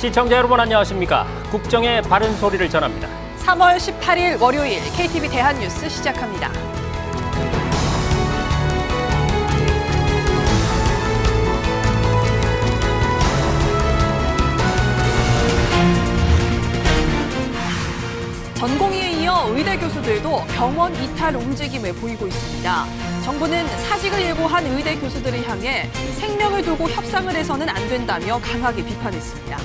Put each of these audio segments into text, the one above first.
시청자 여러분 안녕하십니까? 국정의 바른 소리를 전합니다. 3월 18일 월요일 KTV 대한뉴스 시작합니다. 전공의에 이어 의대 교수들도 병원 이탈 움직임을 보이고 있습니다. 정부는 사직을 예고한 의대 교수들을 향해 생명을 두고 협상을 해서는 안 된다며 강하게 비판했습니다.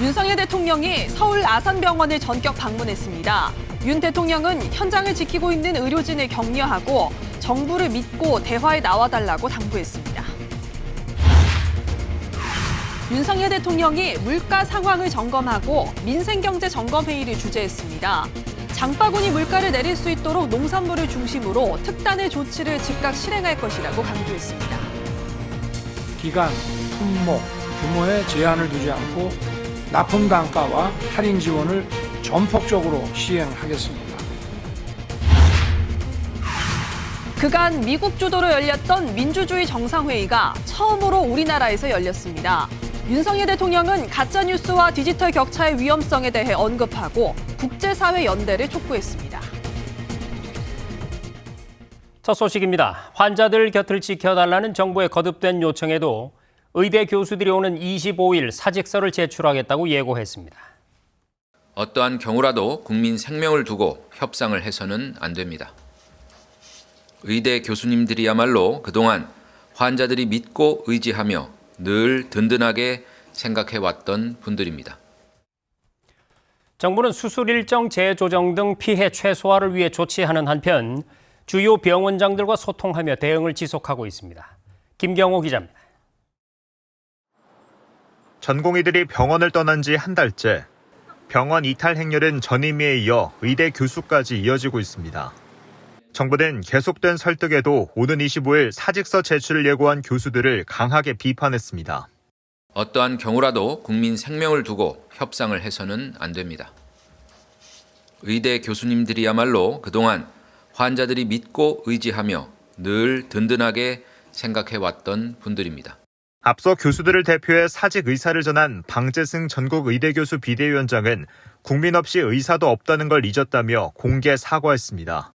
윤석열 대통령이 서울 아산병원을 전격 방문했습니다. 윤 대통령은 현장을 지키고 있는 의료진을 격려하고 정부를 믿고 대화에 나와달라고 당부했습니다. 윤석열 대통령이 물가 상황을 점검하고 민생경제점검회의를 주재했습니다. 장바구니 물가를 내릴 수 있도록 농산물을 중심으로 특단의 조치를 즉각 실행할 것이라고 강조했습니다. 기간, 품목, 규모에 제한을 두지 않고 납품 단가와 할인 지원을 전폭적으로 시행하겠습니다. 그간 미국 주도로 열렸던 민주주의 정상회의가 처음으로 우리나라에서 열렸습니다. 윤석열 대통령은 가짜뉴스와 디지털 격차의 위험성에 대해 언급하고 국제사회 연대를 촉구했습니다. 첫 소식입니다. 환자들 곁을 지켜달라는 정부의 거듭된 요청에도 의대 교수들이 오는 25일 사직서를 제출하겠다고 예고했습니다. 어떠한 경우라도 국민 생명을 두고 협상을 해서는 안 됩니다. 의대 교수님들이야말로 그동안 환자들이 믿고 의지하며 늘 든든하게 생각해왔던 분들입니다. 정부는 수술 일정 재조정 등 피해 최소화를 위해 조치하는 한편 주요 병원장들과 소통하며 대응을 지속하고 있습니다. 김경호 기자입니다. 전공의들이 병원을 떠난 지 한 달째. 병원 이탈 행렬은 전임의에 이어 의대 교수까지 이어지고 있습니다. 정부는 계속된 설득에도 오는 25일 사직서 제출을 예고한 교수들을 강하게 비판했습니다. 어떠한 경우라도 국민 생명을 두고 협상을 해서는 안 됩니다. 의대 교수님들이야말로 그동안 환자들이 믿고 의지하며 늘 든든하게 생각해왔던 분들입니다. 앞서 교수들을 대표해 사직 의사를 전한 방재승 전국의대교수 비대위원장은 국민 없이 의사도 없다는 걸 잊었다며 공개 사과했습니다.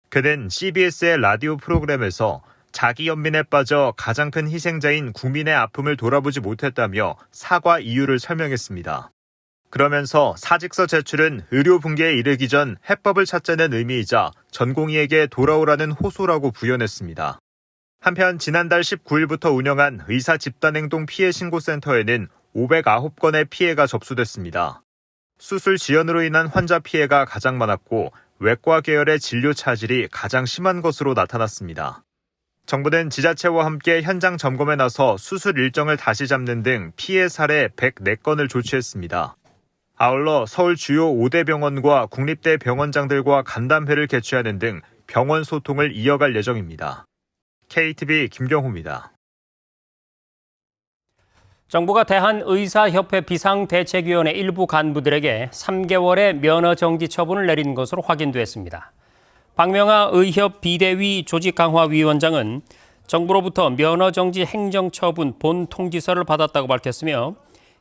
그는 CBS의 라디오 프로그램에서 자기 연민에 빠져 가장 큰 희생자인 국민의 아픔을 돌아보지 못했다며 사과 이유를 설명했습니다. 그러면서 사직서 제출은 의료 붕괴에 이르기 전 해법을 찾자는 의미이자 전공의에게 돌아오라는 호소라고 부연했습니다. 한편 지난달 19일부터 운영한 의사 집단행동 피해 신고센터에는 509건의 피해가 접수됐습니다. 수술 지연으로 인한 환자 피해가 가장 많았고 외과 계열의 진료 차질이 가장 심한 것으로 나타났습니다. 정부는 지자체와 함께 현장 점검에 나서 수술 일정을 다시 잡는 등 피해 사례 104건을 조치했습니다. 아울러 서울 주요 5대 병원과 국립대 병원장들과 간담회를 개최하는 등 병원 소통을 이어갈 예정입니다. KTV 김경호입니다. 정부가 대한의사협회 비상대책위원회 일부 간부들에게 3개월의 면허정지 처분을 내린 것으로 확인됐습니다. 박명하 의협 비대위 조직강화위원장은 정부로부터 면허정지 행정처분 본 통지서를 받았다고 밝혔으며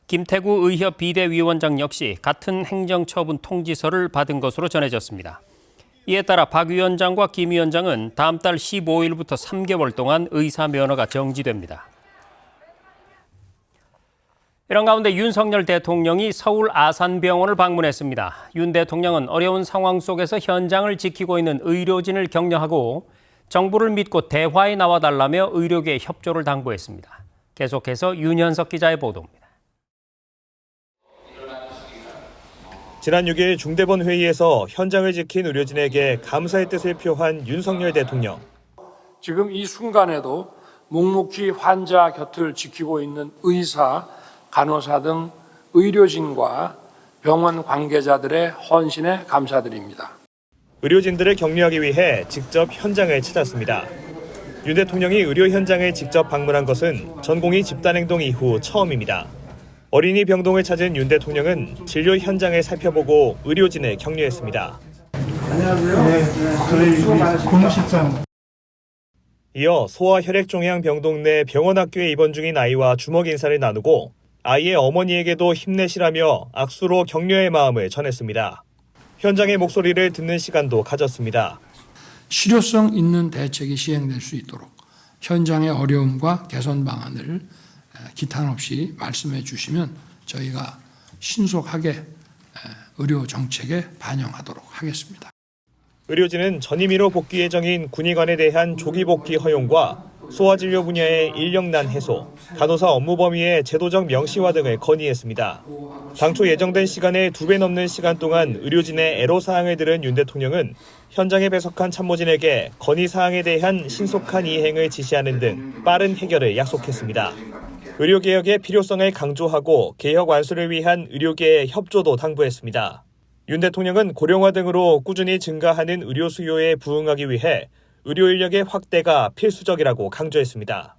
김태구 의협 비대위원장 역시 같은 행정처분 통지서를 받은 것으로 전해졌습니다. 이에 따라 박 위원장과 김 위원장은 다음 달 15일부터 3개월 동안 의사 면허가 정지됩니다. 이런 가운데 윤석열 대통령이 서울 아산병원을 방문했습니다. 윤 대통령은 어려운 상황 속에서 현장을 지키고 있는 의료진을 격려하고 정부를 믿고 대화에 나와달라며 의료계에 협조를 당부했습니다. 계속해서 윤현석 기자의 보도입니다. 지난 6일 중대본 회의에서 현장을 지킨 의료진에게 감사의 뜻을 표한 윤석열 대통령. 지금 이 순간에도 묵묵히 환자 곁을 지키고 있는 의사, 간호사 등 의료진과 병원 관계자들의 헌신에 감사드립니다. 의료진들을 격려하기 위해 직접 현장을 찾았습니다. 윤 대통령이 의료 현장을 직접 방문한 것은 전공의 집단행동 이후 처음입니다. 어린이 병동을 찾은 윤 대통령은 진료 현장을 살펴보고 의료진을 격려했습니다. 안녕하세요. 네, 저희 근무실장. 이어 소아 혈액종양 병동 내 병원 학교에 입원 중인 아이와 주먹 인사를 나누고 아이의 어머니에게도 힘내시라며 악수로 격려의 마음을 전했습니다. 현장의 목소리를 듣는 시간도 가졌습니다. 실효성 있는 대책이 시행될 수 있도록 현장의 어려움과 개선 방안을 기탄 없이 말씀해 주시면 저희가 신속하게 의료 정책에 반영하도록 하겠습니다. 의료진은 전임의로 복귀 예정인 군의관에 대한 조기 복귀 허용과 소아진료 분야의 인력난 해소, 간호사 업무 범위의 제도적 명시화 등을 건의했습니다. 당초 예정된 시간의 2배 넘는 시간 동안 의료진의 애로사항을 들은 윤 대통령은 현장에 배석한 참모진에게 건의사항에 대한 신속한 이행을 지시하는 등 빠른 해결을 약속했습니다. 의료개혁의 필요성을 강조하고 개혁 완수를 위한 의료계의 협조도 당부했습니다. 윤 대통령은 고령화 등으로 꾸준히 증가하는 의료 수요에 부응하기 위해 의료 인력의 확대가 필수적이라고 강조했습니다.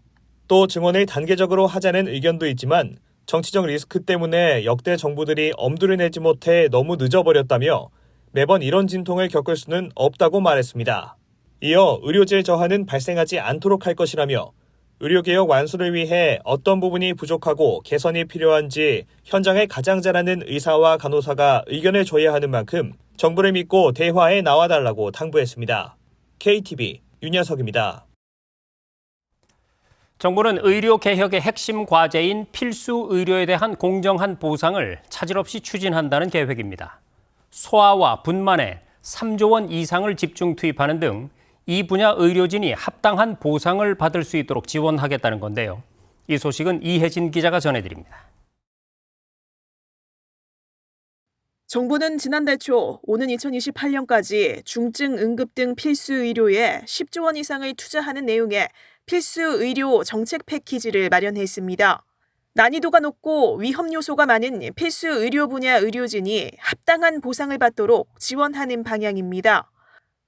또 증원을 단계적으로 하자는 의견도 있지만 정치적 리스크 때문에 역대 정부들이 엄두를 내지 못해 너무 늦어버렸다며 매번 이런 진통을 겪을 수는 없다고 말했습니다. 이어 의료질 저하는 발생하지 않도록 할 것이라며 의료개혁 완수를 위해 어떤 부분이 부족하고 개선이 필요한지 현장에 가장 잘하는 의사와 간호사가 의견을 줘야 하는 만큼 정부를 믿고 대화에 나와달라고 당부했습니다. KTV 윤여석입니다. 정부는 의료 개혁의 핵심 과제인 필수 의료에 대한 공정한 보상을 차질 없이 추진한다는 계획입니다. 소아와 분만에 3조 원 이상을 집중 투입하는 등 이 분야 의료진이 합당한 보상을 받을 수 있도록 지원하겠다는 건데요. 이 소식은 이혜진 기자가 전해드립니다. 정부는 지난달 초 오는 2028년까지 중증 응급 등 필수 의료에 10조 원 이상을 투자하는 내용의 필수 의료 정책 패키지를 마련했습니다. 난이도가 높고 위험 요소가 많은 필수 의료 분야 의료진이 합당한 보상을 받도록 지원하는 방향입니다.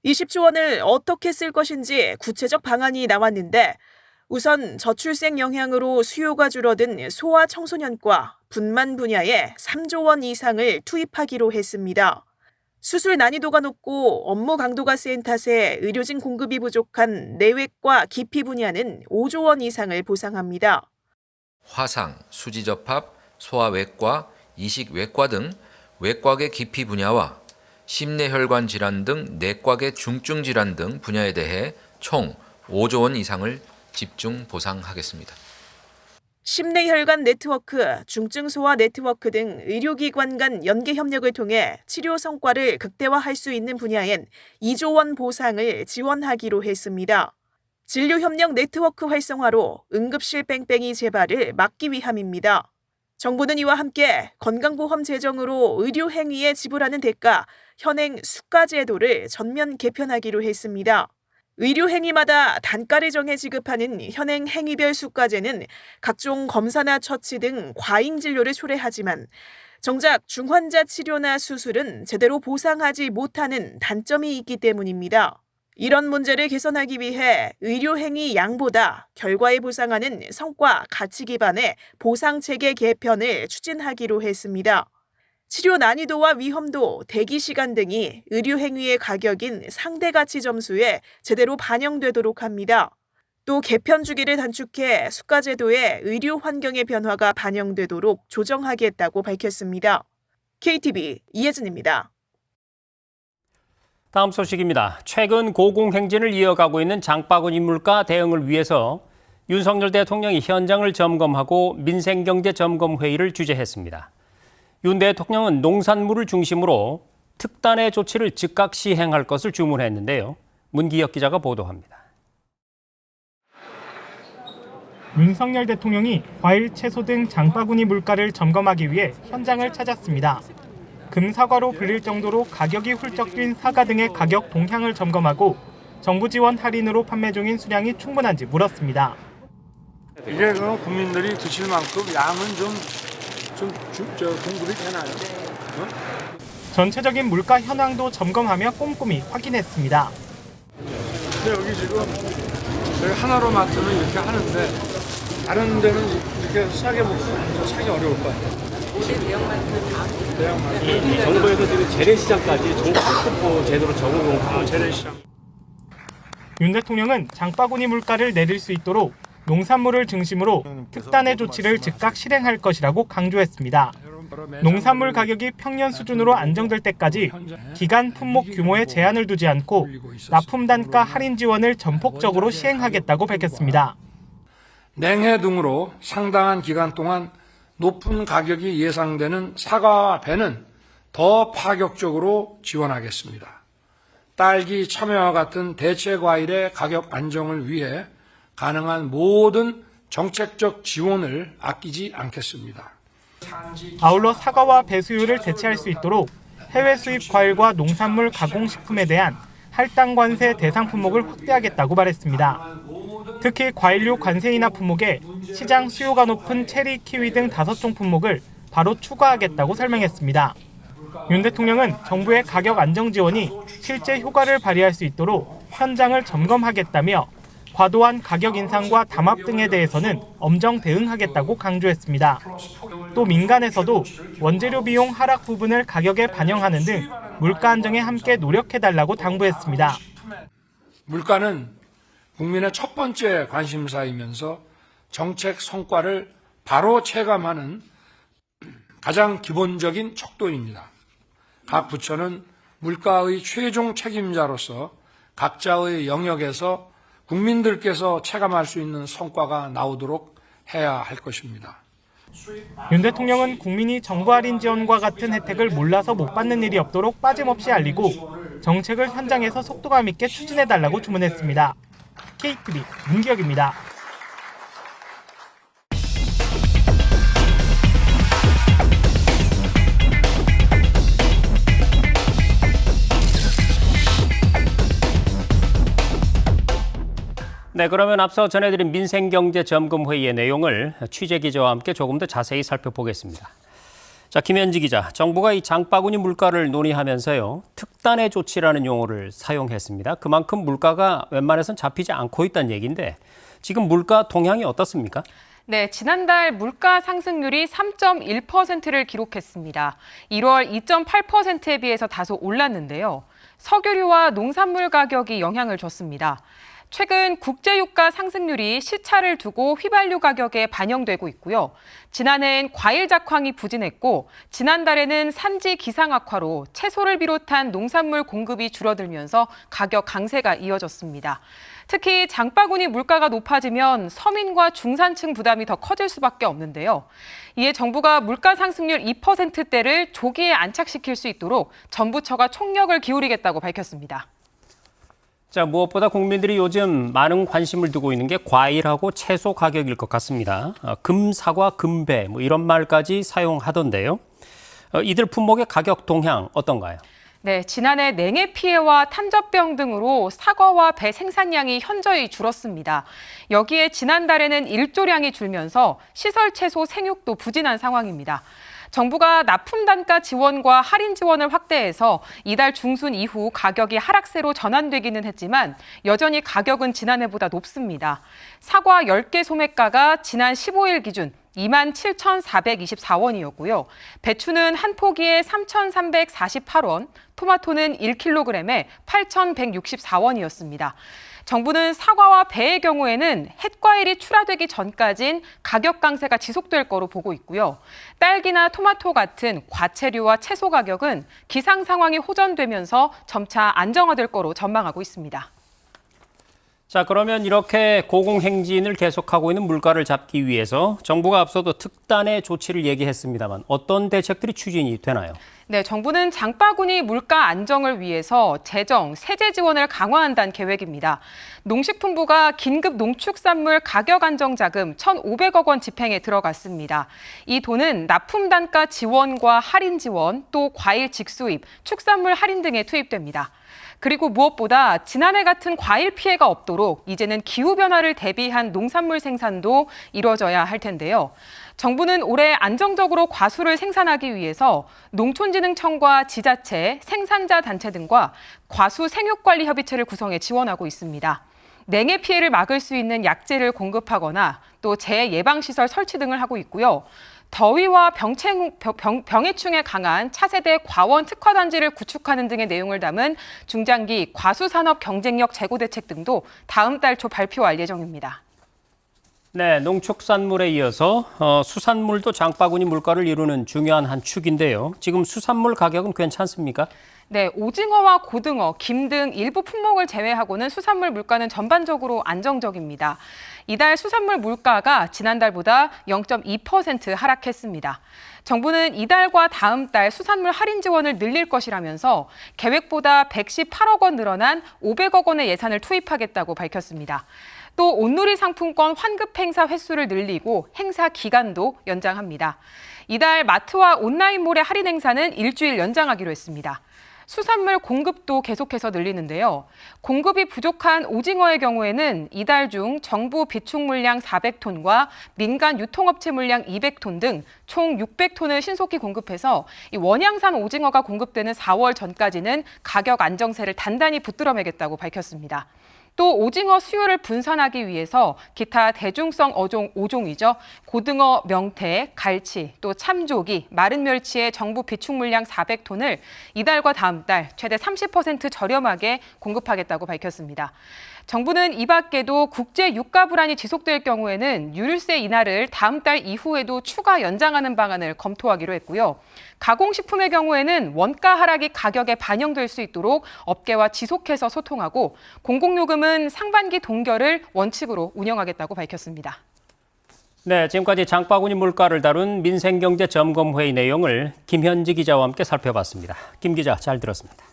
20조 원을 어떻게 쓸 것인지 구체적 방안이 나왔는데 우선 저출생 영향으로 수요가 줄어든 소아 청소년과 분만 분야에 3조 원 이상을 투입하기로 했습니다. 수술 난이도가 높고 업무 강도가 센 탓에 의료진 공급이 부족한 내외과 기피 분야는 5조 원 이상을 보상합니다. 화상, 수지접합, 소아외과, 이식외과 등 외과계 기피 분야와 심내혈관 질환 등 내과계 중증 질환 등 분야에 대해 총 5조 원 이상을 집중 보상하겠습니다. 심내혈관 네트워크, 중증소아 네트워크 등 의료기관 간 연계 협력을 통해 치료 성과를 극대화할 수 있는 분야엔 2조 원 보상을 지원하기로 했습니다. 진료협력 네트워크 활성화로 응급실 뺑뺑이 재발을 막기 위함입니다. 정부는 이와 함께 건강보험 재정으로 의료행위에 지불하는 대가, 현행 수가제도를 전면 개편하기로 했습니다. 의료행위마다 단가를 정해 지급하는 현행 행위별 수가제는 각종 검사나 처치 등 과잉진료를 초래하지만 정작 중환자 치료나 수술은 제대로 보상하지 못하는 단점이 있기 때문입니다. 이런 문제를 개선하기 위해 의료행위 양보다 결과에 보상하는 성과, 가치 기반의 보상체계 개편을 추진하기로 했습니다. 치료 난이도와 위험도, 대기시간 등이 의료행위의 가격인 상대가치 점수에 제대로 반영되도록 합니다. 또 개편 주기를 단축해 수가제도의 의료 환경의 변화가 반영되도록 조정하겠다고 밝혔습니다. KTV 이혜진입니다. 다음 소식입니다. 최근 고공행진을 이어가고 있는 장바구니 물가 대응을 위해서 윤석열 대통령이 현장을 점검하고 민생경제점검회의를 주재했습니다. 윤 대통령은 농산물을 중심으로 특단의 조치를 즉각 시행할 것을 주문했는데요. 문기혁 기자가 보도합니다. 윤석열 대통령이 과일, 채소 등 장바구니 물가를 점검하기 위해 현장을 찾았습니다. 금사과로 불릴 정도로 가격이 훌쩍 뛴 사과 등의 가격 동향을 점검하고 정부 지원 할인으로 판매 중인 수량이 충분한지 물었습니다. 이게 국민들이 드실 만큼 양은 공급이 되나요? 전체적인 물가 현황도 점검하며 꼼꼼히 확인했습니다. 근데 여기 지금 저희 하나로 마트는 이렇게 하는데 다른 데는 이렇게 싸게 먹으면 사기 어려울 것 같아요. 대형마트. 정부에서 지금 재래시장까지 종합 쿠폰 제도로 적용하고 재래시장. 윤 대통령은 장바구니 물가를 내릴 수 있도록 농산물을 중심으로 특단의 조치를 즉각 실행할 것이라고 강조했습니다. 농산물 가격이 평년 수준으로 안정될 때까지 기간 품목 규모에 제한을 두지 않고 납품 단가 할인 지원을 전폭적으로 시행하겠다고 밝혔습니다. 냉해 등으로 상당한 기간 동안 높은 가격이 예상되는 사과와 배는 더 파격적으로 지원하겠습니다. 딸기, 참외와 같은 대체 과일의 가격 안정을 위해 가능한 모든 정책적 지원을 아끼지 않겠습니다. 아울러 사과와 배 수요를 대체할 수 있도록 해외 수입 과일과 농산물 가공식품에 대한 할당 관세 대상 품목을 확대하겠다고 말했습니다. 특히 과일류 관세 인하 품목에 시장 수요가 높은 체리, 키위 등 5종 품목을 바로 추가하겠다고 설명했습니다. 윤 대통령은 정부의 가격 안정 지원이 실제 효과를 발휘할 수 있도록 현장을 점검하겠다며 과도한 가격 인상과 담합 등에 대해서는 엄정 대응하겠다고 강조했습니다. 또 민간에서도 원재료 비용 하락 부분을 가격에 반영하는 등 물가 안정에 함께 노력해달라고 당부했습니다. 물가는 국민의 첫 번째 관심사이면서 정책 성과를 바로 체감하는 가장 기본적인 척도입니다. 각 부처는 물가의 최종 책임자로서 각자의 영역에서 국민들께서 체감할 수 있는 성과가 나오도록 해야 할 것입니다. 윤 대통령은 국민이 정부 할인 지원과 같은 혜택을 몰라서 못 받는 일이 없도록 빠짐없이 알리고 정책을 현장에서 속도감 있게 추진해달라고 주문했습니다. KTV 문기혁입니다. 네, 그러면 앞서 전해드린 민생경제점검회의의 내용을 취재기자와 함께 조금 더 자세히 살펴보겠습니다. 자, 김현지 기자, 정부가 이 장바구니 물가를 논의하면서요, 특단의 조치라는 용어를 사용했습니다. 그만큼 물가가 웬만해선 잡히지 않고 있다는 얘기인데 지금 물가 동향이 어떻습니까? 네, 지난달 물가 상승률이 3.1%를 기록했습니다. 1월 2.8%에 비해서 다소 올랐는데요. 석유류와 농산물 가격이 영향을 줬습니다. 최근 국제유가 상승률이 시차를 두고 휘발유 가격에 반영되고 있고요. 지난해엔 과일 작황이 부진했고 지난달에는 산지 기상 악화로 채소를 비롯한 농산물 공급이 줄어들면서 가격 강세가 이어졌습니다. 특히 장바구니 물가가 높아지면 서민과 중산층 부담이 더 커질 수밖에 없는데요. 이에 정부가 물가 상승률 2%대를 조기에 안착시킬 수 있도록 정부처가 총력을 기울이겠다고 밝혔습니다. 자, 무엇보다 국민들이 요즘 많은 관심을 두고 있는 게 과일하고 채소 가격일 것 같습니다. 금, 사과, 금배 이런 말까지 사용하던데요. 이들 품목의 가격 동향 어떤가요? 네, 지난해 냉해 피해와 탄저병 등으로 사과와 배 생산량이 현저히 줄었습니다. 여기에 지난달에는 일조량이 줄면서 시설 채소 생육도 부진한 상황입니다. 정부가 납품 단가 지원과 할인 지원을 확대해서 이달 중순 이후 가격이 하락세로 전환되기는 했지만 여전히 가격은 지난해보다 높습니다. 사과 10개 소매가가 지난 15일 기준 27,424원이었고요. 배추는 한 포기에 3,348원, 토마토는 1kg에 8,164원이었습니다. 정부는 사과와 배의 경우에는 햇과일이 출하되기 전까진 가격 강세가 지속될 거로 보고 있고요. 딸기나 토마토 같은 과채류와 채소 가격은 기상 상황이 호전되면서 점차 안정화될 거로 전망하고 있습니다. 자, 그러면 이렇게 고공행진을 계속하고 있는 물가를 잡기 위해서 정부가 앞서도 특단의 조치를 얘기했습니다만 어떤 대책들이 추진이 되나요? 네, 정부는 장바구니 물가 안정을 위해서 재정, 세제 지원을 강화한다는 계획입니다. 농식품부가 긴급 농축산물 가격 안정 자금 1,500억 원 집행에 들어갔습니다. 이 돈은 납품 단가 지원과 할인 지원, 또 과일 직수입, 축산물 할인 등에 투입됩니다. 그리고 무엇보다 지난해 같은 과일 피해가 없도록 이제는 기후변화를 대비한 농산물 생산도 이루어져야 할 텐데요. 정부는 올해 안정적으로 과수를 생산하기 위해서 농촌진흥청과 지자체, 생산자 단체 등과 과수 생육관리협의체를 구성해 지원하고 있습니다. 냉해 피해를 막을 수 있는 약재를 공급하거나 또 재해 예방시설 설치 등을 하고 있고요. 더위와 병해충에 강한 차세대 과원 특화단지를 구축하는 등의 내용을 담은 중장기 과수산업 경쟁력 제고 대책 등도 다음 달 초 발표할 예정입니다. 네, 농축산물에 이어서 수산물도 장바구니 물가를 이루는 중요한 한 축인데요. 지금 수산물 가격은 괜찮습니까? 네, 오징어와 고등어, 김 등 일부 품목을 제외하고는 수산물 물가는 전반적으로 안정적입니다. 이달 수산물 물가가 지난달보다 0.2% 하락했습니다. 정부는 이달과 다음 달 수산물 할인 지원을 늘릴 것이라면서 계획보다 118억 원 늘어난 500억 원의 예산을 투입하겠다고 밝혔습니다. 또 온누리 상품권 환급 행사 횟수를 늘리고 행사 기간도 연장합니다. 이달 마트와 온라인몰의 할인 행사는 일주일 연장하기로 했습니다. 수산물 공급도 계속해서 늘리는데요. 공급이 부족한 오징어의 경우에는 이달 중 정부 비축 물량 400톤과 민간 유통업체 물량 200톤 등 총 600톤을 신속히 공급해서 이 원양산 오징어가 공급되는 4월 전까지는 가격 안정세를 단단히 붙들어매겠다고 밝혔습니다. 또 오징어 수요를 분산하기 위해서 기타 대중성 어종이죠. 고등어, 명태, 갈치, 또 참조기, 마른 멸치의 정부 비축 물량 400톤을 이달과 다음 달 최대 30% 저렴하게 공급하겠다고 밝혔습니다. 정부는 이 밖에도 국제 유가 불안이 지속될 경우에는 유류세 인하를 다음 달 이후에도 추가 연장하는 방안을 검토하기로 했고요. 가공식품의 경우에는 원가 하락이 가격에 반영될 수 있도록 업계와 지속해서 소통하고 공공요금은 상반기 동결을 원칙으로 운영하겠다고 밝혔습니다. 네, 지금까지 장바구니 물가를 다룬 민생경제점검회의 내용을 김현지 기자와 함께 살펴봤습니다. 김 기자, 잘 들었습니다.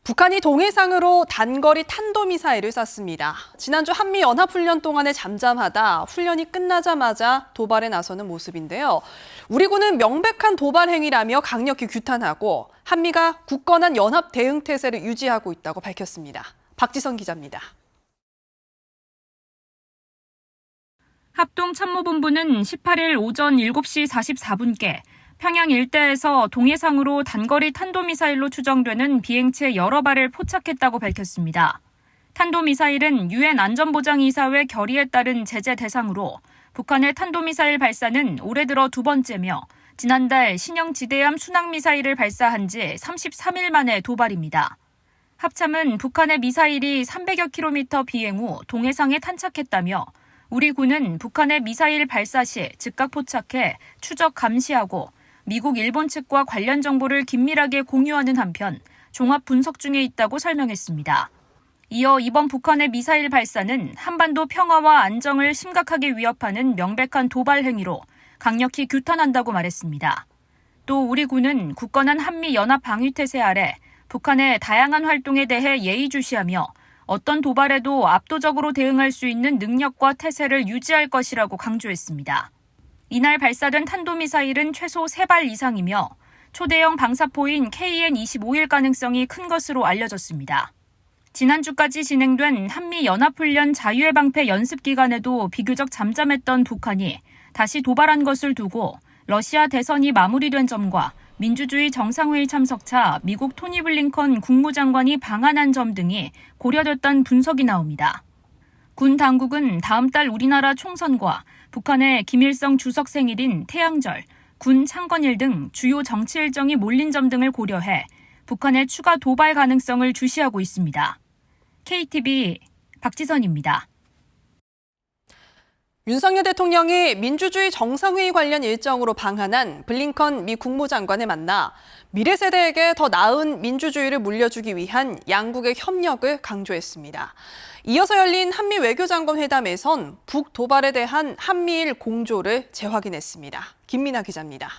북한이 동해상으로 단거리 탄도미사일을 쐈습니다. 지난주 한미연합훈련 동안에 잠잠하다 훈련이 끝나자마자 도발에 나서는 모습인데요. 우리 군은 명백한 도발 행위라며 강력히 규탄하고 한미가 굳건한 연합 대응 태세를 유지하고 있다고 밝혔습니다. 박지선 기자입니다. 합동참모본부는 18일 오전 7시 44분께 평양 일대에서 동해상으로 단거리 탄도미사일로 추정되는 비행체 여러 발을 포착했다고 밝혔습니다. 탄도미사일은 유엔 안전보장이사회 결의에 따른 제재 대상으로 북한의 탄도미사일 발사는 올해 들어 두 번째며 지난달 신형 지대함 순항미사일을 발사한 지 33일 만에 도발입니다. 합참은 북한의 미사일이 300여 킬로미터 비행 후 동해상에 탄착했다며 우리 군은 북한의 미사일 발사 시 즉각 포착해 추적 감시하고 미국, 일본 측과 관련 정보를 긴밀하게 공유하는 한편 종합 분석 중에 있다고 설명했습니다. 이어 이번 북한의 미사일 발사는 한반도 평화와 안정을 심각하게 위협하는 명백한 도발 행위로 강력히 규탄한다고 말했습니다. 또 우리 군은 굳건한 한미 연합 방위 태세 아래 북한의 다양한 활동에 대해 예의주시하며 어떤 도발에도 압도적으로 대응할 수 있는 능력과 태세를 유지할 것이라고 강조했습니다. 이날 발사된 탄도미사일은 최소 3발 이상이며 초대형 방사포인 KN-25일 가능성이 큰 것으로 알려졌습니다. 지난주까지 진행된 한미연합훈련 자유의 방패 연습 기간에도 비교적 잠잠했던 북한이 다시 도발한 것을 두고 러시아 대선이 마무리된 점과 민주주의 정상회의 참석차 미국 토니 블링컨 국무장관이 방한한 점 등이 고려됐다는 분석이 나옵니다. 군 당국은 다음 달 우리나라 총선과 북한의 김일성 주석 생일인 태양절, 군 창건일 등 주요 정치 일정이 몰린 점 등을 고려해 북한의 추가 도발 가능성을 주시하고 있습니다. KTV 박지선입니다. 윤석열 대통령이 민주주의 정상회의 관련 일정으로 방한한 블링컨 미 국무장관을 만나 미래 세대에게 더 나은 민주주의를 물려주기 위한 양국의 협력을 강조했습니다. 이어서 열린 한미 외교장관 회담에선 북 도발에 대한 한미일 공조를 재확인했습니다. 김민아 기자입니다.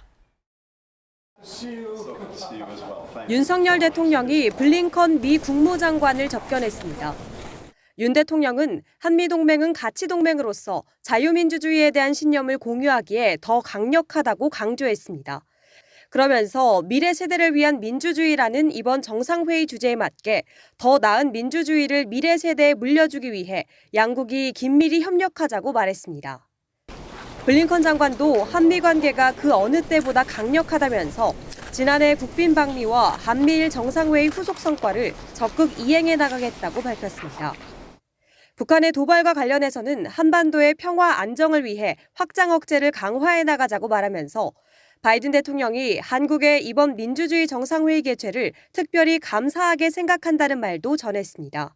윤석열 대통령이 블링컨 미 국무장관을 접견했습니다. 윤 대통령은 한미동맹은 가치동맹으로서 자유민주주의에 대한 신념을 공유하기에 더 강력하다고 강조했습니다. 그러면서 미래 세대를 위한 민주주의라는 이번 정상회의 주제에 맞게 더 나은 민주주의를 미래 세대에 물려주기 위해 양국이 긴밀히 협력하자고 말했습니다. 블링컨 장관도 한미 관계가 그 어느 때보다 강력하다면서 지난해 국빈 방미와 한미일 정상회의 후속 성과를 적극 이행해 나가겠다고 밝혔습니다. 북한의 도발과 관련해서는 한반도의 평화 안정을 위해 확장 억제를 강화해 나가자고 말하면서 바이든 대통령이 한국의 이번 민주주의 정상회의 개최를 특별히 감사하게 생각한다는 말도 전했습니다.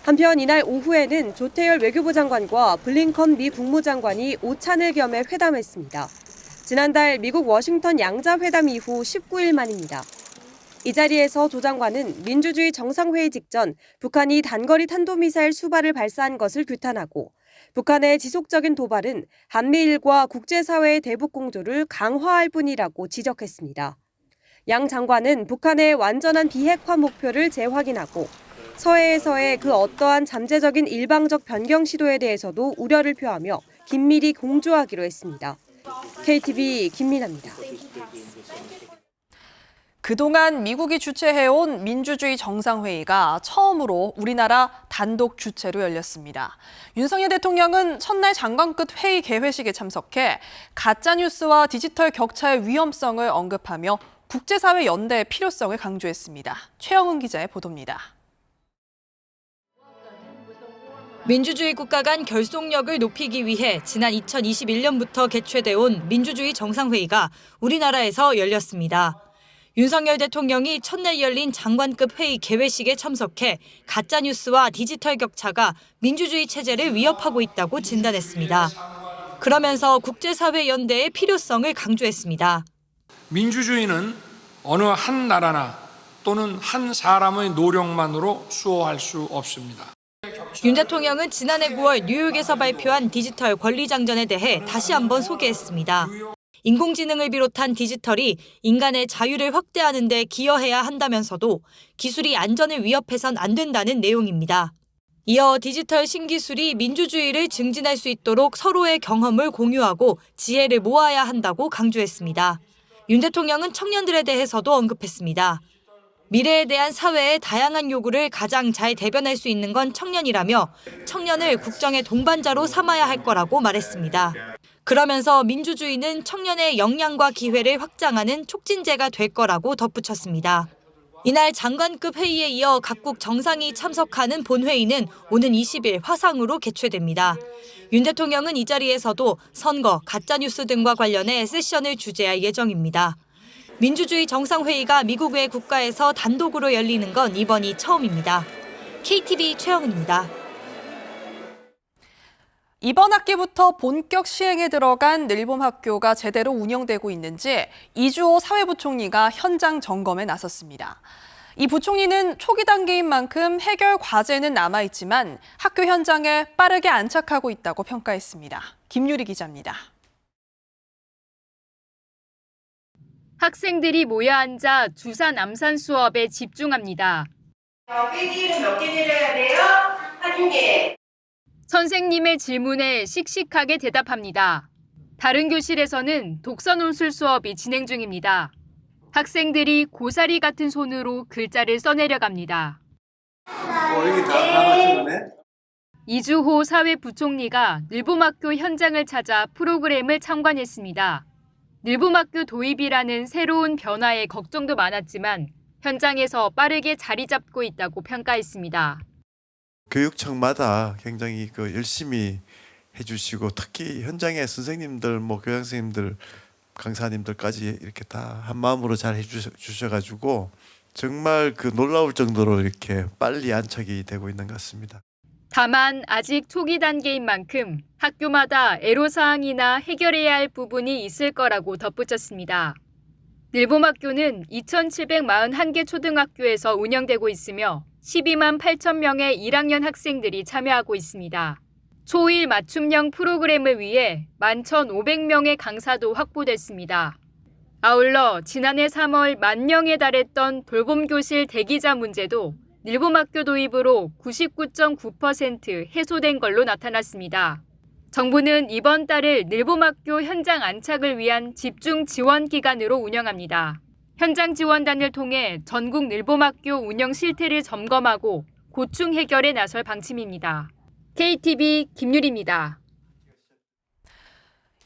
한편 이날 오후에는 조태열 외교부 장관과 블링컨 미 국무장관이 오찬을 겸해 회담했습니다. 지난달 미국 워싱턴 양자회담 이후 19일 만입니다. 이 자리에서 조 장관은 민주주의 정상회의 직전 북한이 단거리 탄도미사일 수발을 발사한 것을 규탄하고 북한의 지속적인 도발은 한미일과 국제사회의 대북 공조를 강화할 뿐이라고 지적했습니다. 양 장관은 북한의 완전한 비핵화 목표를 재확인하고 서해에서의 그 어떠한 잠재적인 일방적 변경 시도에 대해서도 우려를 표하며 긴밀히 공조하기로 했습니다. KTV 김민아입니다. 그동안 미국이 주최해온 민주주의 정상회의가 처음으로 우리나라 단독 주최로 열렸습니다. 윤석열 대통령은 첫날 장관급 회의 개회식에 참석해 가짜뉴스와 디지털 격차의 위험성을 언급하며 국제사회 연대의 필요성을 강조했습니다. 최영은 기자의 보도입니다. 민주주의 국가 간 결속력을 높이기 위해 지난 2021년부터 개최돼 온 민주주의 정상회의가 우리나라에서 열렸습니다. 윤석열 대통령이 첫날 열린 장관급 회의 개회식에 참석해 가짜뉴스와 디지털 격차가 민주주의 체제를 위협하고 있다고 진단했습니다. 그러면서 국제사회 연대의 필요성을 강조했습니다. 민주주의는 어느 한 나라나 또는 한 사람의 노력만으로 수호할 수 없습니다. 윤 대통령은 지난해 9월 뉴욕에서 발표한 디지털 권리장전에 대해 다시 한번 소개했습니다. 인공지능을 비롯한 디지털이 인간의 자유를 확대하는 데 기여해야 한다면서도 기술이 안전을 위협해선 안 된다는 내용입니다. 이어 디지털 신기술이 민주주의를 증진할 수 있도록 서로의 경험을 공유하고 지혜를 모아야 한다고 강조했습니다. 윤 대통령은 청년들에 대해서도 언급했습니다. 미래에 대한 사회의 다양한 요구를 가장 잘 대변할 수 있는 건 청년이라며 청년을 국정의 동반자로 삼아야 할 거라고 말했습니다. 그러면서 민주주의는 청년의 역량과 기회를 확장하는 촉진제가 될 거라고 덧붙였습니다. 이날 장관급 회의에 이어 각국 정상이 참석하는 본회의는 오는 20일 화상으로 개최됩니다. 윤 대통령은 이 자리에서도 선거, 가짜뉴스 등과 관련해 세션을 주재할 예정입니다. 민주주의 정상회의가 미국 외 국가에서 단독으로 열리는 건 이번이 처음입니다. KTV 최영은입니다. 이번 학기부터 본격 시행에 들어간 늘봄학교가 제대로 운영되고 있는지 이주호 사회부총리가 현장 점검에 나섰습니다. 이 부총리는 초기 단계인 만큼 해결 과제는 남아있지만 학교 현장에 빠르게 안착하고 있다고 평가했습니다. 김유리 기자입니다. 학생들이 모여 앉아 주사 남산 수업에 집중합니다. 필기는 몇 개 내려야 돼요? 한 개. 선생님의 질문에 씩씩하게 대답합니다. 다른 교실에서는 독서 논술 수업이 진행 중입니다. 학생들이 고사리 같은 손으로 글자를 써내려갑니다. 이게 다 맞추네. 이주호 사회부총리가 늘봄학교 현장을 찾아 프로그램을 참관했습니다. 늘봄학교 도입이라는 새로운 변화에 걱정도 많았지만 현장에서 빠르게 자리 잡고 있다고 평가했습니다. 교육청마다 굉장히 열심히 해주시고 특히 현장의 선생님들, 교장 선생님들, 강사님들까지 이렇게 다 한 마음으로 잘 해주셔가지고 정말 놀라울 정도로 이렇게 빨리 안착이 되고 있는 것 같습니다. 다만 아직 초기 단계인 만큼 학교마다 애로사항이나 해결해야 할 부분이 있을 거라고 덧붙였습니다. 늘봄학교는 2,741개 초등학교에서 운영되고 있으며 12만 8천 명의 1학년 학생들이 참여하고 있습니다. 초1 맞춤형 프로그램을 위해 11,500명의 강사도 확보됐습니다. 아울러 지난해 3월 10,000명에 달했던 돌봄교실 대기자 문제도 늘봄학교 도입으로 99.9% 해소된 걸로 나타났습니다. 정부는 이번 달을 늘봄학교 현장 안착을 위한 집중 지원 기간으로 운영합니다. 현장 지원단을 통해 전국 늘봄학교 운영 실태를 점검하고 고충 해결에 나설 방침입니다. KTV 김유리입니다.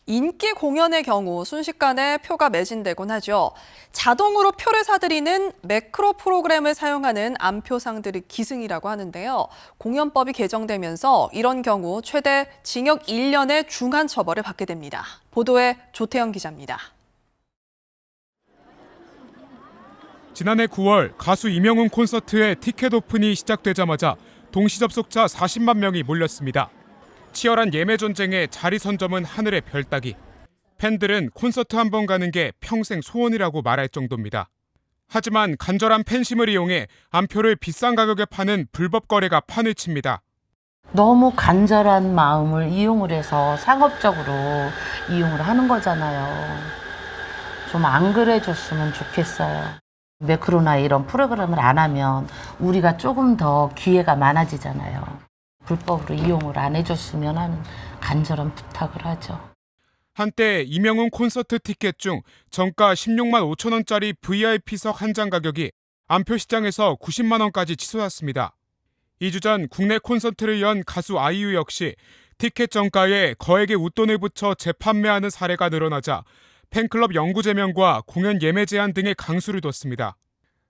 인기 공연의 경우 순식간에 표가 매진되곤 하죠. 자동으로 표를 사들이는 매크로 프로그램을 사용하는 암표상들이 기승이라고 하는데요. 공연법이 개정되면서 이런 경우 최대 징역 1년의 중한 처벌을 받게 됩니다. 보도에 조태영 기자입니다. 지난해 9월 가수 이명웅 콘서트의 티켓 오픈이 시작되자마자 동시 접속자 40만 명이 몰렸습니다. 치열한 예매 전쟁에 자리 선점은 하늘의 별 따기. 팬들은 콘서트 한 번 가는 게 평생 소원이라고 말할 정도입니다. 하지만 간절한 팬심을 이용해 암표를 비싼 가격에 파는 불법 거래가 판을 칩니다. 너무 간절한 마음을 이용을 해서 상업적으로 이용을 하는 거잖아요. 좀 안 그래줬으면 좋겠어요. 매크로나 이런 프로그램을 안 하면 우리가 조금 더 기회가 많아지잖아요. 불법으로 이용을 안 해줬으면 하는 간절한 부탁을 하죠. 한때 이명웅 콘서트 티켓 중 정가 16만 5천 원짜리 VIP석 한 장 가격이 암표 시장에서 90만 원까지 치솟았습니다. 2주 전 국내 콘서트를 연 가수 아이유 역시 티켓 정가에 거액의 웃돈을 붙여 재판매하는 사례가 늘어나자 팬클럽 영구 제명과 공연 예매 제한 등의 강수를 뒀습니다.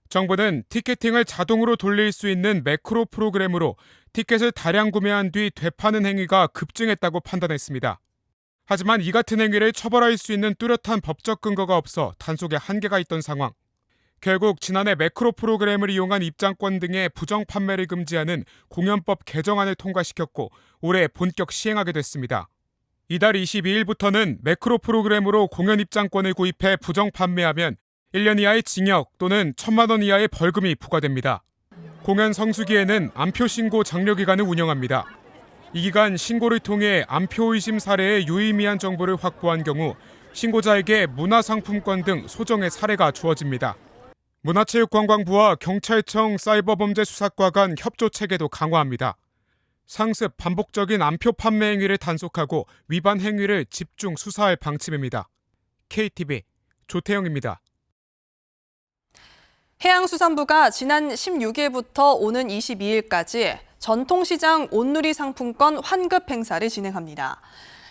정부는 티켓팅을 자동으로 돌릴 수 있는 매크로 프로그램으로 티켓을 다량 구매한 뒤 되파는 행위가 급증했다고 판단했습니다. 하지만 이 같은 행위를 처벌할 수 있는 뚜렷한 법적 근거가 없어 단속에 한계가 있던 상황. 결국 지난해 매크로 프로그램을 이용한 입장권 등의 부정 판매를 금지하는 공연법 개정안을 통과시켰고 올해 본격 시행하게 됐습니다. 이달 22일부터는 매크로 프로그램으로 공연 입장권을 구입해 부정 판매하면 1년 이하의 징역 또는 1,000만 원 이하의 벌금이 부과됩니다. 공연 성수기에는 암표 신고 장려기간을 운영합니다. 이 기간 신고를 통해 암표 의심 사례의 유의미한 정보를 확보한 경우 신고자에게 문화상품권 등 소정의 사례가 주어집니다. 문화체육관광부와 경찰청 사이버범죄수사과 간 협조 체계도 강화합니다. 상습, 반복적인 암표 판매 행위를 단속하고 위반 행위를 집중 수사할 방침입니다. KTV 조태영입니다. 해양수산부가 지난 16일부터 오는 22일까지 전통시장 온누리 상품권 환급 행사를 진행합니다.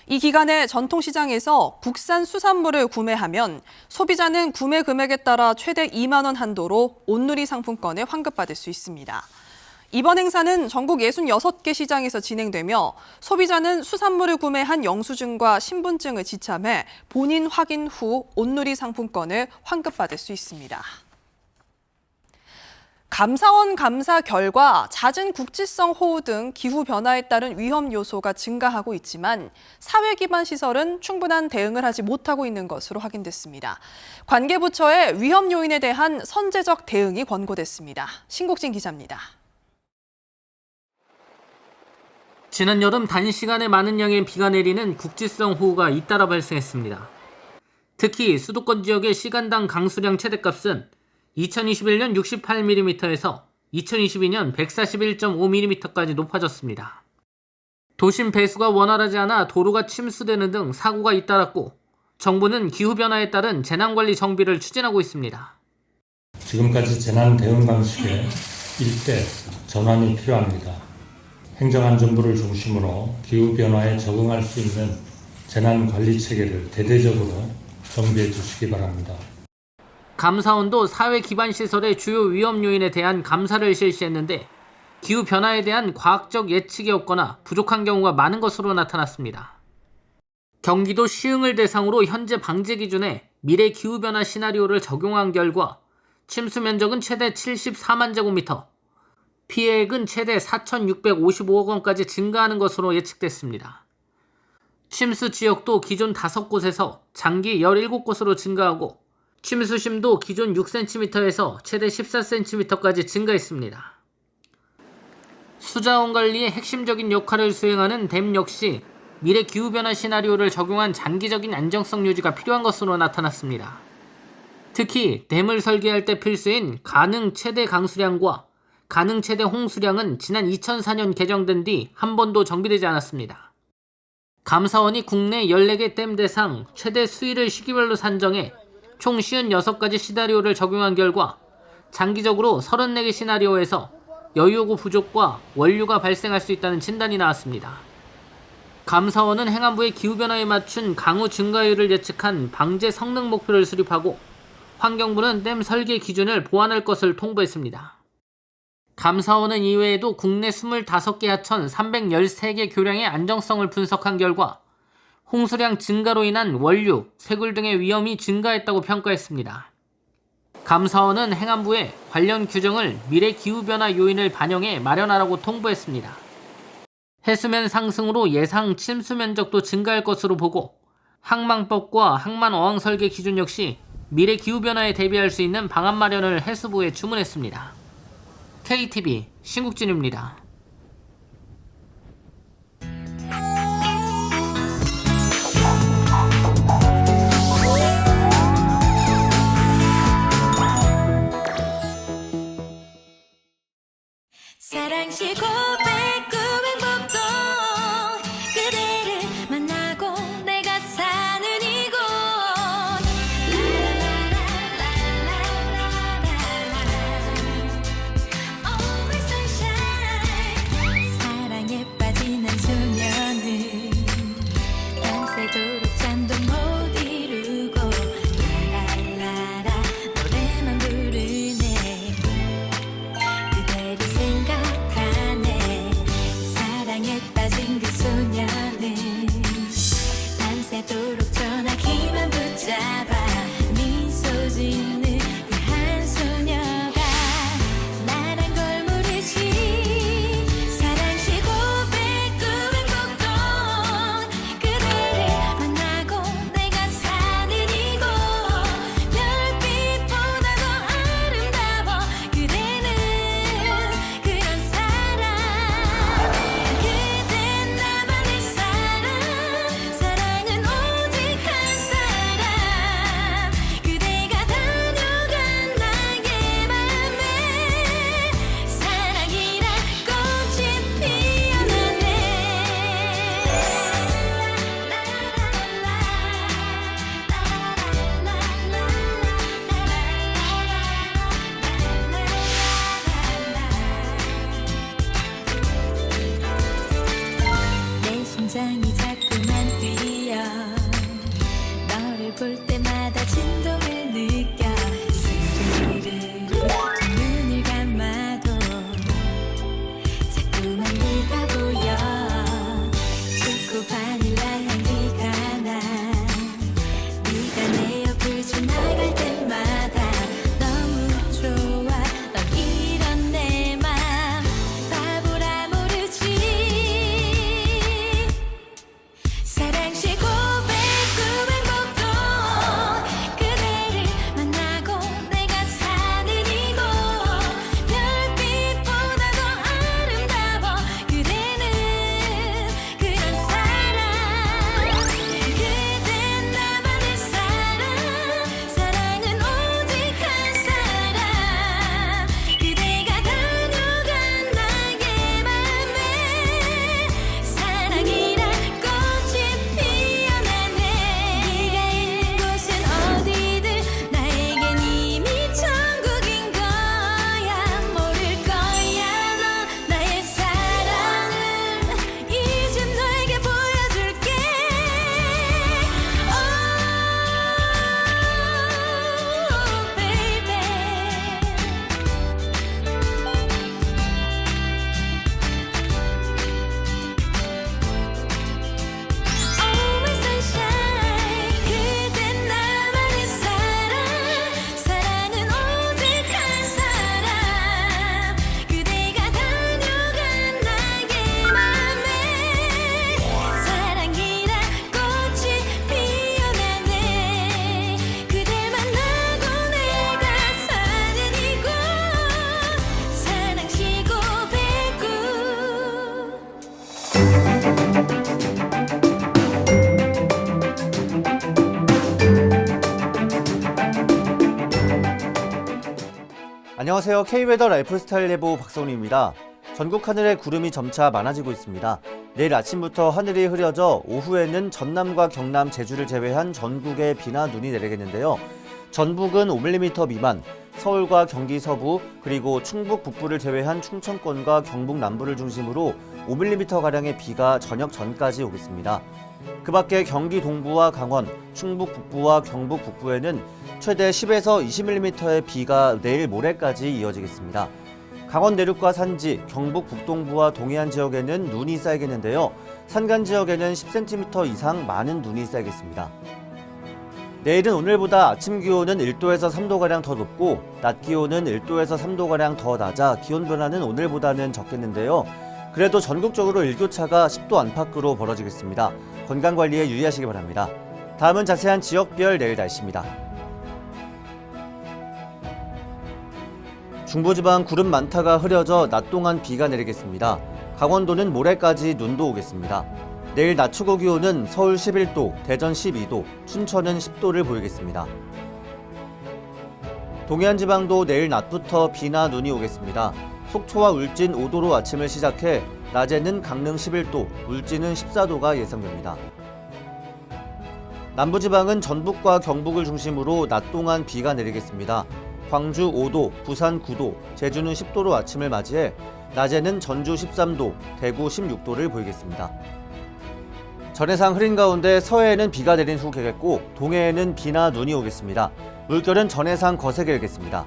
이 기간에 전통시장에서 국산 수산물을 구매하면 소비자는 구매 금액에 따라 최대 2만 원 한도로 온누리 상품권을 환급받을 수 있습니다. 이번 행사는 전국 66개 시장에서 진행되며 소비자는 수산물을 구매한 영수증과 신분증을 지참해 본인 확인 후 온누리 상품권을 환급받을 수 있습니다. 감사원 감사 결과 잦은 국지성 호우 등 기후변화에 따른 위험 요소가 증가하고 있지만 사회 기반 시설은 충분한 대응을 하지 못하고 있는 것으로 확인됐습니다. 관계 부처의 위험 요인에 대한 선제적 대응이 권고됐습니다. 신국진 기자입니다. 지난 여름 단시간에 많은 양의 비가 내리는 국지성 호우가 잇따라 발생했습니다. 특히 수도권 지역의 시간당 강수량 최대값은 2021년 68mm에서 2022년 141.5mm까지 높아졌습니다. 도심 배수가 원활하지 않아 도로가 침수되는 등 사고가 잇따랐고 정부는 기후변화에 따른 재난관리 정비를 추진하고 있습니다. 지금까지 재난 대응 방식의 일대 전환이 필요합니다. 행정안전부를 중심으로 기후변화에 적응할 수 있는 재난관리 체계를 대대적으로 정비해 주시기 바랍니다. 감사원도 사회 기반 시설의 주요 위험 요인에 대한 감사를 실시했는데 기후변화에 대한 과학적 예측이 없거나 부족한 경우가 많은 것으로 나타났습니다. 경기도 시흥을 대상으로 현재 방제 기준에 미래 기후변화 시나리오를 적용한 결과 침수 면적은 최대 74만 제곱미터, 피해액은 최대 4,655억 원까지 증가하는 것으로 예측됐습니다. 침수 지역도 기존 5곳에서 장기 17곳으로 증가하고 침수 심도 기존 6cm에서 최대 14cm까지 증가했습니다. 수자원 관리의 핵심적인 역할을 수행하는 댐 역시 미래 기후변화 시나리오를 적용한 장기적인 안정성 유지가 필요한 것으로 나타났습니다. 특히 댐을 설계할 때 필수인 가능 최대 강수량과 가능 최대 홍수량은 지난 2004년 개정된 뒤 한 번도 정비되지 않았습니다. 감사원이 국내 14개 댐 대상 최대 수위를 시기별로 산정해 총 56가지 시나리오를 적용한 결과 장기적으로 34개 시나리오에서 여유요구 부족과 원류가 발생할 수 있다는 진단이 나왔습니다. 감사원은 행안부의 기후변화에 맞춘 강우 증가율을 예측한 방제 성능 목표를 수립하고 환경부는 댐 설계 기준을 보완할 것을 통보했습니다. 감사원은 이외에도 국내 25개 하천 313개 교량의 안정성을 분석한 결과 홍수량 증가로 인한 원유, 쇄굴 등의 위험이 증가했다고 평가했습니다. 감사원은 행안부에 관련 규정을 미래 기후변화 요인을 반영해 마련하라고 통보했습니다. 해수면 상승으로 예상 침수 면적도 증가할 것으로 보고 항만법과 항만 어항 설계 기준 역시 미래 기후변화에 대비할 수 있는 방안 마련을 해수부에 주문했습니다. KTV 신국진입니다. 사랑시 고백 구행복동 그대를 만나고 내가 사는 이곳 Always sunshine 사랑에 빠진 한 소녀는 밤새도록 잠도 못 이루고 라라라 노래만 부르네 그대를 생각하네 사랑에 빠진 그 소녀는 밤새도록 전화기만 붙잡아 미소 짓는 그 한 소녀가 나란 걸 모르지 사랑시 고백 구행복동 그대를 만나고 내가 사는 이곳 별빛보다 더 아름다워 그대는 그런 사람 그댄 나만의 사랑 사랑은 오직 한 사람 그대가 다녀간 나의 맘에 사랑이란 꽃이 피어나네 내 심장이 자꾸만 뛰어 너를 볼 때마다 진동을 느껴 스릴을 두 눈을 감아도 자꾸만 네가 보여 초코 바닐라 향기가 나 네가 내 옆을 지나갈 때마다 너무 좋아 넌 이런 내 맘 바보라 모르지 사랑시 고백 구행복동 그대를 만나고 내가 사는 이곳 별빛보다 더 아름다워 그대는 그런 사람 그댄 나만의 사랑 사랑은 오직 한 사람 그대가 다녀간 나의 맘에 사랑이란 꽃이 피어나네 네가 있는 곳은 어디든 나에겐 이미 천국인 거야 모를 거야 너 나의 사랑을 이제 너에게 보여줄게 Oh baby Always sunshine 그댄 나만의 사랑 사랑은 오직 한 사람 그대가 다녀간 나의 맘에 사랑이란 꽃이 피어나네 그댈 만나고 내가 사는 이곳 사랑시 고백구 안녕하세요. K웨더 라이프스타일 예보 박성훈입니다. 전국 하늘에 구름이 점차 많아지고 있습니다. 내일 아침부터 하늘이 흐려져 오후에는 전남과 경남, 제주를 제외한 전국에 비나 눈이 내리겠는데요. 전북은 5mm 미만, 서울과 경기 서부, 그리고 충북 북부를 제외한 충청권과 경북 남부를 중심으로 5mm가량의 비가 저녁 전까지 오겠습니다. 그 밖에 경기 동부와 강원, 충북 북부와 경북 북부에는 최대 10에서 20mm의 비가 내일 모레까지 이어지겠습니다. 강원 내륙과 산지, 경북 북동부와 동해안 지역에는 눈이 쌓이겠는데요. 산간 지역에는 10cm 이상 많은 눈이 쌓이겠습니다. 내일은 오늘보다 아침 기온은 1도에서 3도가량 더 높고 낮 기온은 1도에서 3도가량 더 낮아 기온 변화는 오늘보다는 적겠는데요. 그래도 전국적으로 일교차가 10도 안팎으로 벌어지겠습니다. 건강관리에 유의하시기 바랍니다. 다음은 자세한 지역별 내일 날씨입니다. 중부지방 구름 많다가 흐려져 낮 동안 비가 내리겠습니다. 강원도는 모레까지 눈도 오겠습니다. 내일 낮 최고 기온은 서울 11도, 대전 12도, 춘천은 10도를 보이겠습니다. 동해안 지방도 내일 낮부터 비나 눈이 오겠습니다. 속초와 울진 5도로 아침을 시작해 낮에는 강릉 11도, 울진은 14도가 예상됩니다. 남부지방은 전북과 경북을 중심으로 낮 동안 비가 내리겠습니다. 광주 5도, 부산 9도, 제주는 10도로 아침을 맞이해 낮에는 전주 13도, 대구 16도를 보이겠습니다. 전해상 흐린 가운데 서해에는 비가 내린 후 개겠고 동해에는 비나 눈이 오겠습니다. 물결은 전해상 거세게 일겠습니다.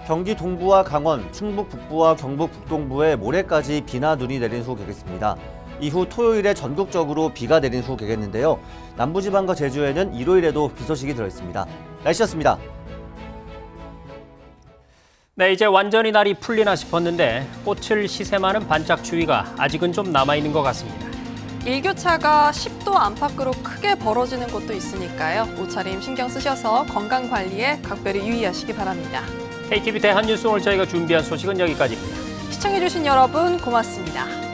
경기 동부와 강원, 충북 북부와 경북 북동부에 모레까지 비나 눈이 내린 후 개겠습니다. 이후 토요일에 전국적으로 비가 내린 후 개겠는데요. 남부지방과 제주에는 일요일에도 비 소식이 들어있습니다. 날씨였습니다. 네, 이제 완전히 날이 풀리나 싶었는데 꽃을 시샘하는 반짝 추위가 아직은 좀 남아있는 것 같습니다. 일교차가 10도 안팎으로 크게 벌어지는 곳도 있으니까요. 옷차림 신경 쓰셔서 건강 관리에 각별히 유의하시기 바랍니다. KTV 대한뉴스 오늘 저희가 준비한 소식은 여기까지입니다. 시청해주신 여러분 고맙습니다.